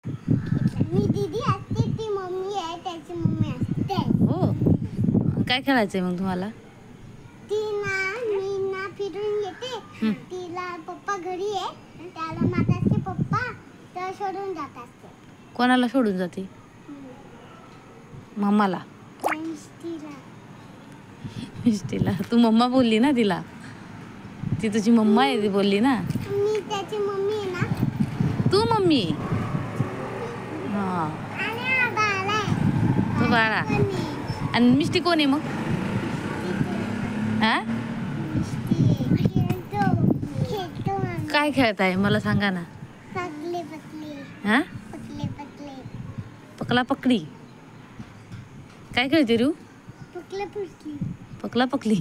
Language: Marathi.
मी दीदी असते, ती मम्मी आहे, त्याची मम्मी असते. हो, काय खेळायचंय मग तुम्हाला? मी ना फिरून येते, तिला पप्पा घरी आहे, त्याला माता असते पप्पा तर सोडून जात असते. कोणाला सोडून जाते? मम्माला. तिला तू मम्मा बोलली ना तिला, ती तुझी मम्मा आहे ती बोलली ना. मी त्याची मम्मी आहे ना. तू मम्मी? हा, तू बाळा. आणि मिष्टी कोण आहे मग? हा, काय खेळताय मला सांगा ना. पतले पतले. हा, पतले पतले. पकला पकडी. काय खेळते रू? पकले पकली. पकला पकली.